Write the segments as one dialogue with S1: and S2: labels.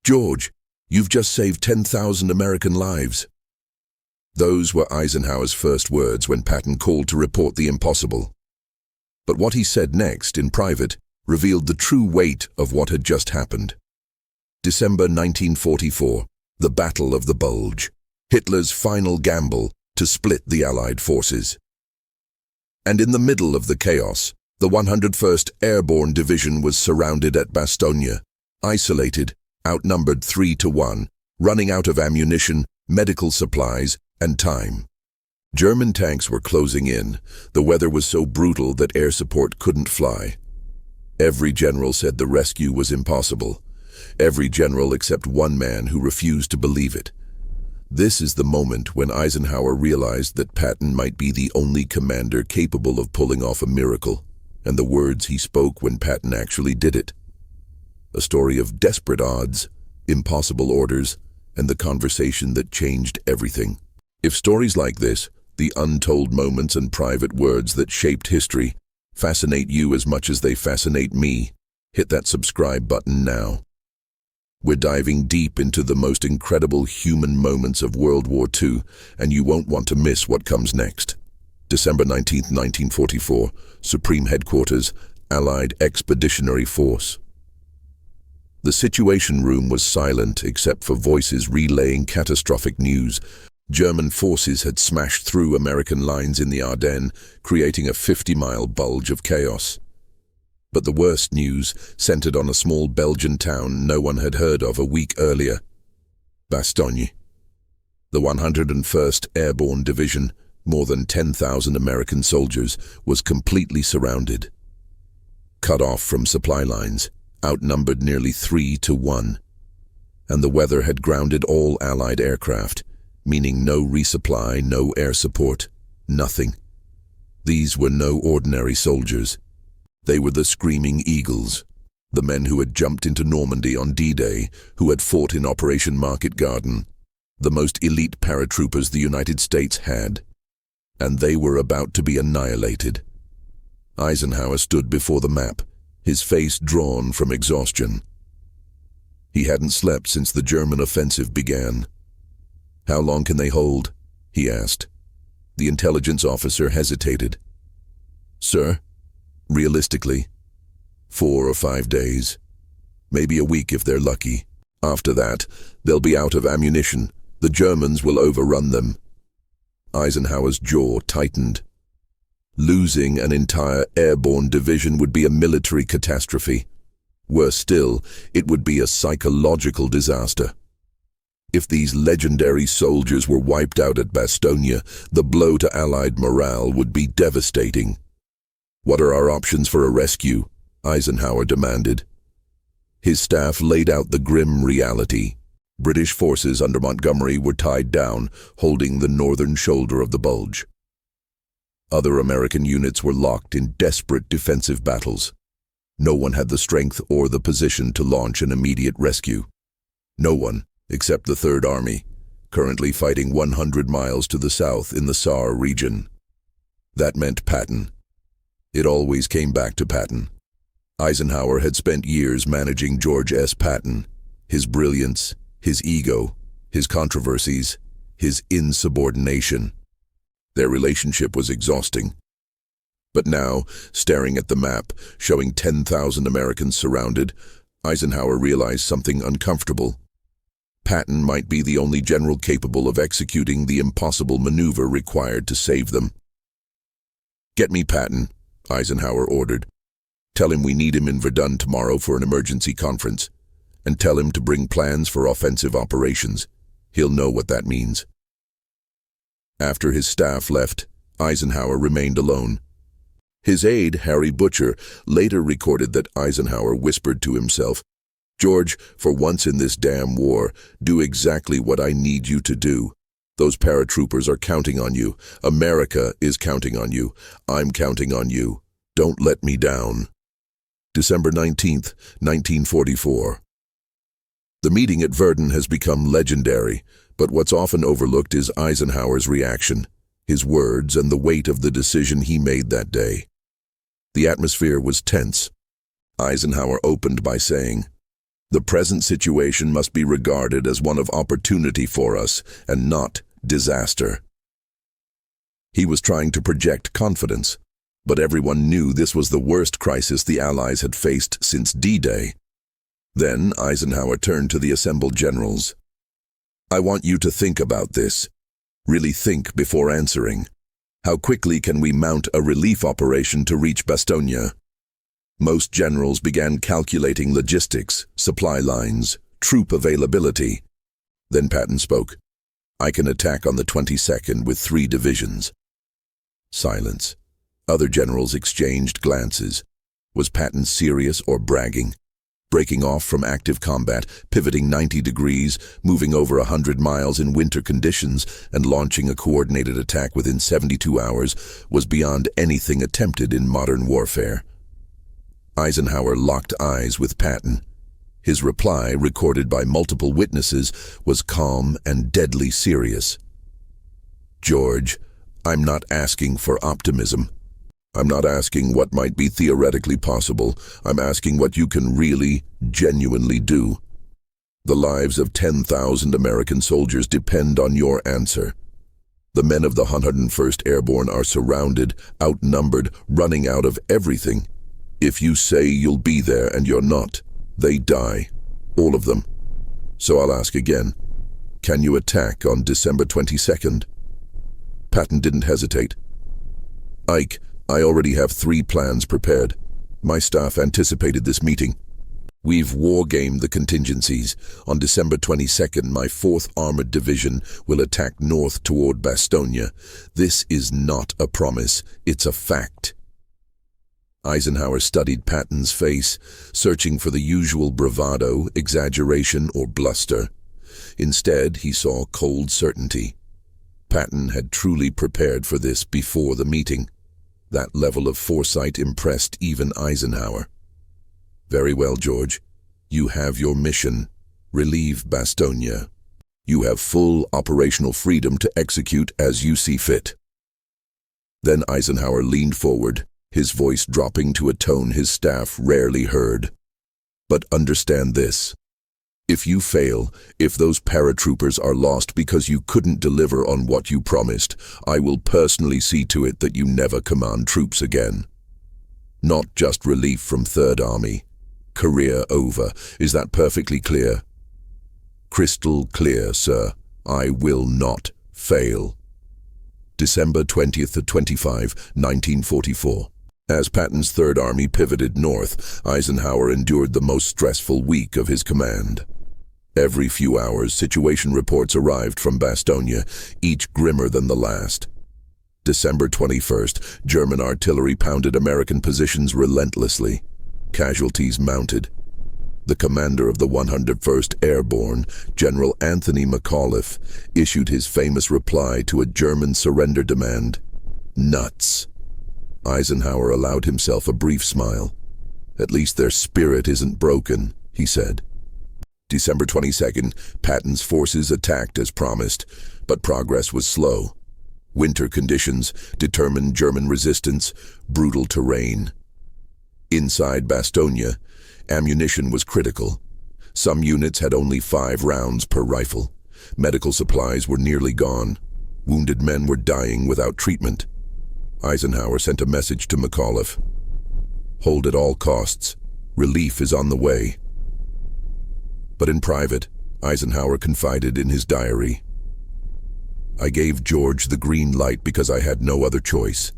S1: "George, you've just saved 10,000 American lives." Those were Eisenhower's first words when Patton called to report the impossible. But what he said next, in private, revealed the true weight of what had just happened. December 1944, the Battle of the Bulge, Hitler's final gamble to split the Allied forces. And in the middle of the chaos, the 101st Airborne Division was surrounded at Bastogne, isolated, outnumbered 3-1, running out of ammunition, medical supplies, and time. German tanks were closing in. The weather was so brutal that air support couldn't fly. Every general said the rescue was impossible. Every general except one man who refused to believe it. This is the moment when Eisenhower realized that Patton might be the only commander capable of pulling off a miracle, and the words he spoke when Patton actually did it. A story of desperate odds, impossible orders, and the conversation that changed everything. If stories like this, the untold moments and private words that shaped history, fascinate you as much as they fascinate me, hit that subscribe button now. We're diving deep into the most incredible human moments of World War II, and you won't want to miss what comes next. December 19, 1944, Supreme Headquarters, Allied Expeditionary Force. The Situation Room was silent except for voices relaying catastrophic news. German forces had smashed through American lines in the Ardennes, creating a 50-mile bulge of chaos. But the worst news centered on a small Belgian town no one had heard of a week earlier. Bastogne. The 101st Airborne Division, more than 10,000 American soldiers, was completely surrounded. Cut off from supply lines, outnumbered nearly 3-1. And the weather had grounded all Allied aircraft, meaning no resupply, no air support, nothing. These were no ordinary soldiers. They were the Screaming Eagles, the men who had jumped into Normandy on D-Day, who had fought in Operation Market Garden, the most elite paratroopers the United States had. And they were about to be annihilated. Eisenhower stood before the map, his face drawn from exhaustion. He hadn't slept since the German offensive began. "How long can they hold?" he asked. The intelligence officer hesitated. "Sir, realistically, 4 or 5 days. Maybe a week if they're lucky. After that, they'll be out of ammunition. The Germans will overrun them." Eisenhower's jaw tightened. Losing an entire airborne division would be a military catastrophe. Worse still, it would be a psychological disaster. If these legendary soldiers were wiped out at Bastogne, the blow to Allied morale would be devastating. "What are our options for a rescue?" Eisenhower demanded. His staff laid out the grim reality. British forces under Montgomery were tied down, holding the northern shoulder of the Bulge. Other American units were locked in desperate defensive battles. No one had the strength or the position to launch an immediate rescue. No one, except the Third Army, currently fighting 100 miles to the south in the Saar region. That meant Patton. It always came back to Patton. Eisenhower had spent years managing George S. Patton, his brilliance, his ego, his controversies, his insubordination. Their relationship was exhausting. But now, staring at the map, showing 10,000 Americans surrounded, Eisenhower realized something uncomfortable. Patton might be the only general capable of executing the impossible maneuver required to save them. "Get me Patton," Eisenhower ordered. "Tell him we need him in Verdun tomorrow for an emergency conference, and tell him to bring plans for offensive operations. He'll know what that means." After his staff left, Eisenhower remained alone. His aide, Harry Butcher, later recorded that Eisenhower whispered to himself, "George, for once in this damn war, do exactly what I need you to do. Those paratroopers are counting on you. America is counting on you. I'm counting on you. Don't let me down." December 19th, 1944. The meeting at Verdun has become legendary, but what's often overlooked is Eisenhower's reaction, his words, and the weight of the decision he made that day. The atmosphere was tense. Eisenhower opened by saying, The present situation must be regarded as one of opportunity for us and not disaster. He was trying to project confidence, but everyone knew this was the worst crisis the Allies had faced since D-Day. Then Eisenhower turned to the assembled generals. I want you to think about this. Really think before answering. How quickly can we mount a relief operation to reach Bastogne? Most generals began calculating logistics, supply lines, troop availability. Then Patton spoke. I can attack on the 22nd with 3 divisions. Silence. Other generals exchanged glances. Was Patton serious or bragging? Breaking off from active combat, pivoting 90 degrees, moving over 100 miles in winter conditions, and launching a coordinated attack within 72 hours was beyond anything attempted in modern warfare. Eisenhower locked eyes with Patton. His reply, recorded by multiple witnesses, was calm and deadly serious. George, I'm not asking for optimism. I'm not asking what might be theoretically possible. I'm asking what you can really, genuinely do. The lives of 10,000 American soldiers depend on your answer. The men of the 101st Airborne are surrounded, outnumbered, running out of everything. If you say you'll be there and you're not, they die. All of them. So I'll ask again. Can you attack on December 22nd? Patton didn't hesitate. Ike, I already have 3 plans prepared. My staff anticipated this meeting. We've war-gamed the contingencies. On December 22nd, my 4th Armored Division will attack north toward Bastogne. This is not a promise, it's a fact. Eisenhower studied Patton's face, searching for the usual bravado, exaggeration, or bluster. Instead, he saw cold certainty. Patton had truly prepared for this before the meeting. That level of foresight impressed even Eisenhower. Very well, George. You have your mission. Relieve Bastogne. You have full operational freedom to execute as you see fit. Then Eisenhower leaned forward, his voice dropping to a tone his staff rarely heard. But understand this. If you fail, if those paratroopers are lost because you couldn't deliver on what you promised, I will personally see to it that you never command troops again. Not just relief from 3rd Army. Career over. Is that perfectly clear? Crystal clear, sir. I will not fail. December 20th to 25, 1944. As Patton's 3rd Army pivoted north, Eisenhower endured the most stressful week of his command. Every few hours, situation reports arrived from Bastogne, each grimmer than the last. December 21st, German artillery pounded American positions relentlessly. Casualties mounted. The commander of the 101st Airborne, General Anthony McAuliffe, issued his famous reply to a German surrender demand. Nuts. Eisenhower allowed himself a brief smile. At least their spirit isn't broken, he said. December 22nd, Patton's forces attacked as promised, but progress was slow. Winter conditions, determined German resistance, brutal terrain. Inside Bastogne, ammunition was critical. Some units had only 5 rounds per rifle. Medical supplies were nearly gone. Wounded men were dying without treatment. Eisenhower sent a message to McAuliffe. Hold at all costs. Relief is on the way. But in private, Eisenhower confided in his diary. I gave George the green light because I had no other choice.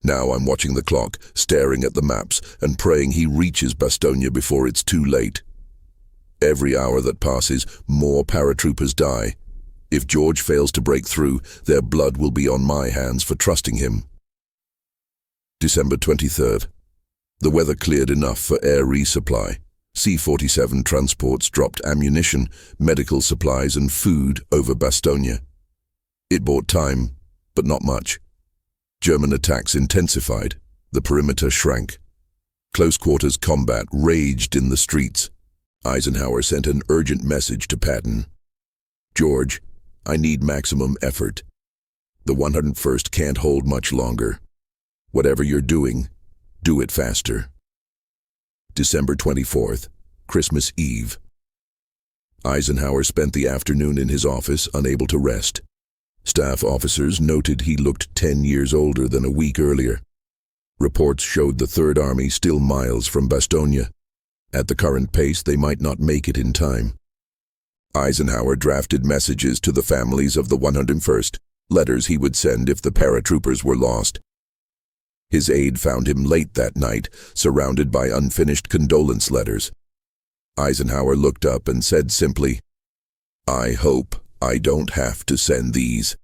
S1: Now I'm watching the clock, staring at the maps, and praying he reaches Bastogne before it's too late. Every hour that passes, more paratroopers die. If George fails to break through, their blood will be on my hands for trusting him. December 23rd. The weather cleared enough for air resupply. C-47 transports dropped ammunition, medical supplies, and food over Bastogne. It bought time, but not much. German attacks intensified. The perimeter shrank. Close-quarters combat raged in the streets. Eisenhower sent an urgent message to Patton. George, I need maximum effort. The 101st can't hold much longer. Whatever you're doing, do it faster. December 24th. Christmas Eve. Eisenhower spent the afternoon in his office, unable to rest. Staff officers noted he looked 10 years older than a week earlier. Reports showed the Third Army still miles from Bastogne. At the current pace, they might not make it in time. Eisenhower drafted messages to the families of the 101st, letters he would send if the paratroopers were lost. His aide found him late that night, surrounded by unfinished condolence letters. Eisenhower looked up and said simply, "I hope I don't have to send these."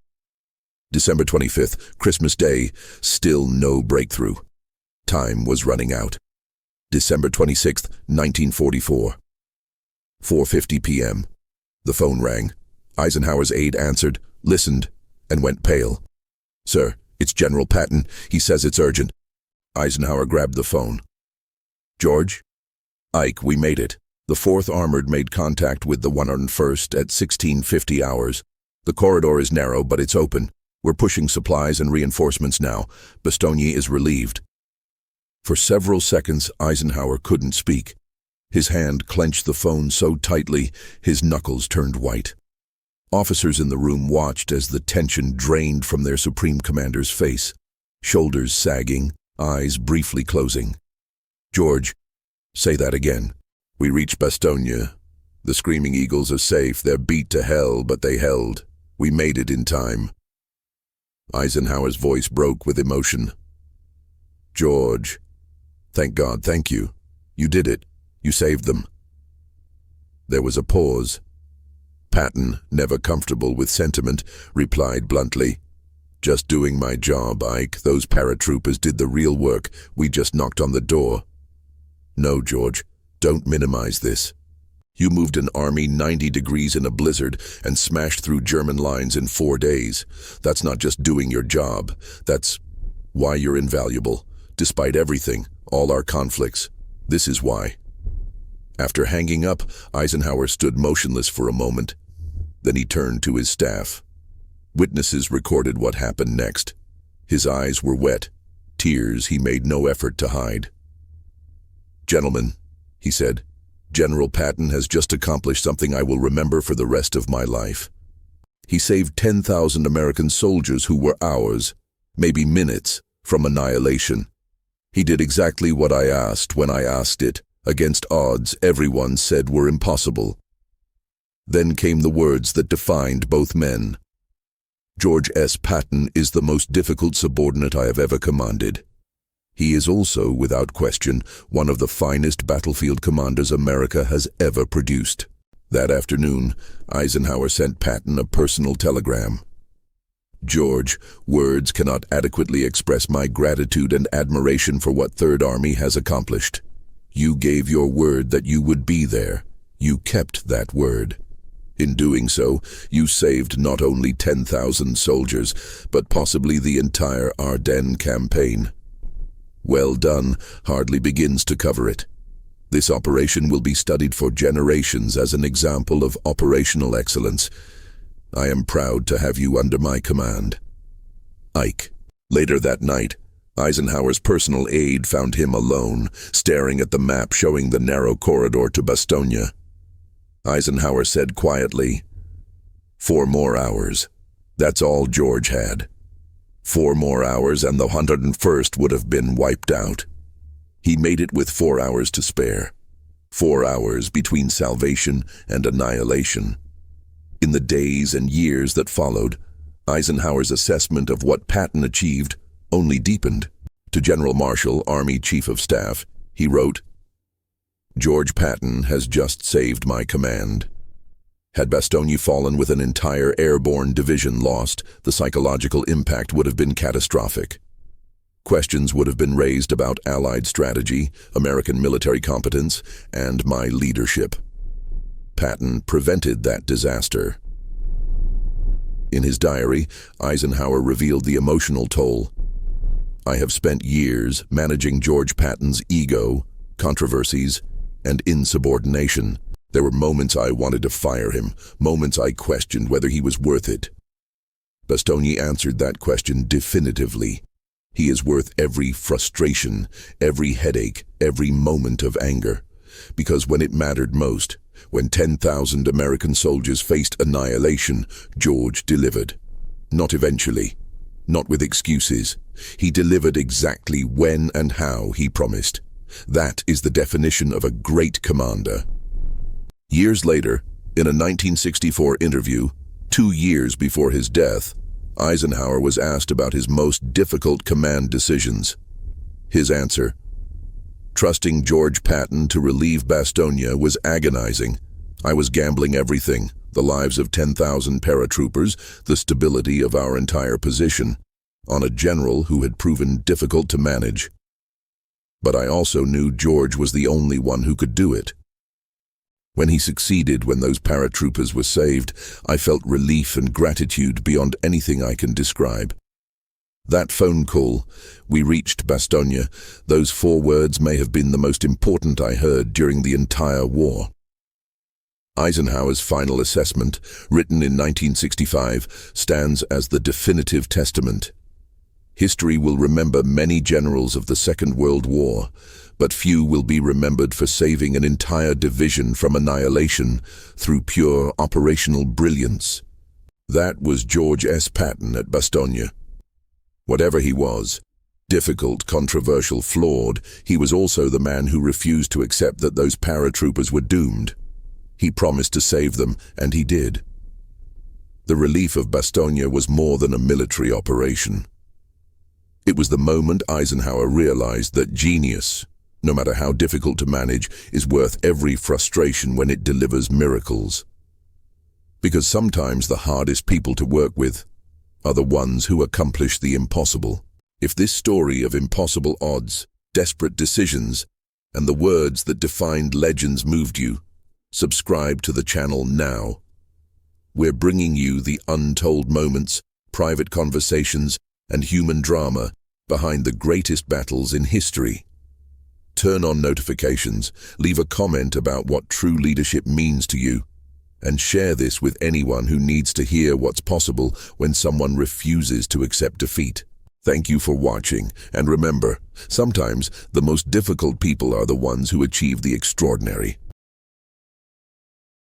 S1: December 25th, Christmas Day, still no breakthrough. Time was running out. December 26th, 1944. 4:50 p.m. The phone rang. Eisenhower's aide answered, listened, and went pale. "Sir, it's General Patton. He says it's urgent." Eisenhower grabbed the phone. "George?" "Ike, we made it. The 4th Armored made contact with the 101st at 1650 hours. The corridor is narrow, but it's open. We're pushing supplies and reinforcements now. Bastogne is relieved." For several seconds, Eisenhower couldn't speak. His hand clenched the phone so tightly, his knuckles turned white. Officers in the room watched as the tension drained from their Supreme Commander's face, shoulders sagging, eyes briefly closing. "George, say that again." "We reached Bastogne. The Screaming Eagles are safe. They're beat to hell, but they held. We made it in time." Eisenhower's voice broke with emotion. "George, thank God, thank you. You did it. You saved them." There was a pause. Patton, never comfortable with sentiment, replied bluntly, "Just doing my job, Ike. Those paratroopers did the real work. We just knocked on the door." "No, George, don't minimize this. You moved an army 90 degrees in a blizzard and smashed through German lines in 4 days. That's not just doing your job. That's why you're invaluable. Despite everything, all our conflicts. This is why." After hanging up, Eisenhower stood motionless for a moment. Then he turned to his staff. Witnesses recorded what happened next. His eyes were wet, tears he made no effort to hide. "Gentlemen," he said, "General Patton has just accomplished something I will remember for the rest of my life. He saved 10,000 American soldiers who were hours, maybe minutes, from annihilation. He did exactly what I asked when I asked it, against odds everyone said were impossible." Then came the words that defined both men. "George S. Patton is the most difficult subordinate I have ever commanded. He is also, without question, one of the finest battlefield commanders America has ever produced." That afternoon, Eisenhower sent Patton a personal telegram. "George, words cannot adequately express my gratitude and admiration for what Third Army has accomplished. You gave your word that you would be there. You kept that word. In doing so, you saved not only 10,000 soldiers, but possibly the entire Ardennes campaign. Well done hardly begins to cover it. This operation will be studied for generations as an example of operational excellence. I am proud to have you under my command. Ike." Later that night, Eisenhower's personal aide found him alone, staring at the map showing the narrow corridor to Bastogne. Eisenhower said quietly, 4 more hours. That's all George had. 4 more hours and the 101st would have been wiped out. He made it with 4 hours to spare. 4 hours between salvation and annihilation. In the days and years that followed, Eisenhower's assessment of what Patton achieved only deepened. To General Marshall, Army Chief of Staff, he wrote, "George Patton has just saved my command. Had Bastogne fallen with an entire Airborne Division lost, the psychological impact would have been catastrophic. Questions would have been raised about Allied strategy, American military competence, and my leadership. Patton prevented that disaster." In his diary, Eisenhower revealed the emotional toll. "I have spent years managing George Patton's ego, controversies, and insubordination. There were moments I wanted to fire him, moments I questioned whether he was worth it. Bastogne answered that question definitively. He is worth every frustration, every headache, every moment of anger. Because when it mattered most, when 10,000 American soldiers faced annihilation, George delivered. Not eventually, not with excuses. He delivered exactly when and how he promised. That is the definition of a great commander. Years later, in a 1964 interview, 2 years before his death, Eisenhower was asked about his most difficult command decisions. His answer: "Trusting George Patton to relieve Bastogne was agonizing. I was gambling everything, the lives of 10,000 paratroopers, the stability of our entire position, on a general who had proven difficult to manage. But I also knew George was the only one who could do it. When he succeeded, when those paratroopers were saved, I felt relief and gratitude beyond anything I can describe. That phone call, we reached Bastogne, those 4 words may have been the most important I heard during the entire war." Eisenhower's final assessment, written in 1965, stands as the definitive testament. History will remember many generals of the Second World War, but few will be remembered for saving an entire division from annihilation through pure operational brilliance. That was George S. Patton at Bastogne. Whatever he was, difficult, controversial, flawed, he was also the man who refused to accept that those paratroopers were doomed. He promised to save them, and he did. The relief of Bastogne was more than a military operation. It was the moment Eisenhower realized that genius, no matter how difficult to manage, is worth every frustration when it delivers miracles. Because sometimes the hardest people to work with are the ones who accomplish the impossible. If this story of impossible odds, desperate decisions, and the words that defined legends moved you, subscribe to the channel now. We're bringing you the untold moments, private conversations, and human drama behind the greatest battles in history. Turn on notifications, leave a comment about what true leadership means to you, and share this with anyone who needs to hear what's possible when someone refuses to accept defeat. Thank you for watching, and remember, sometimes the most difficult people are the ones who achieve the extraordinary.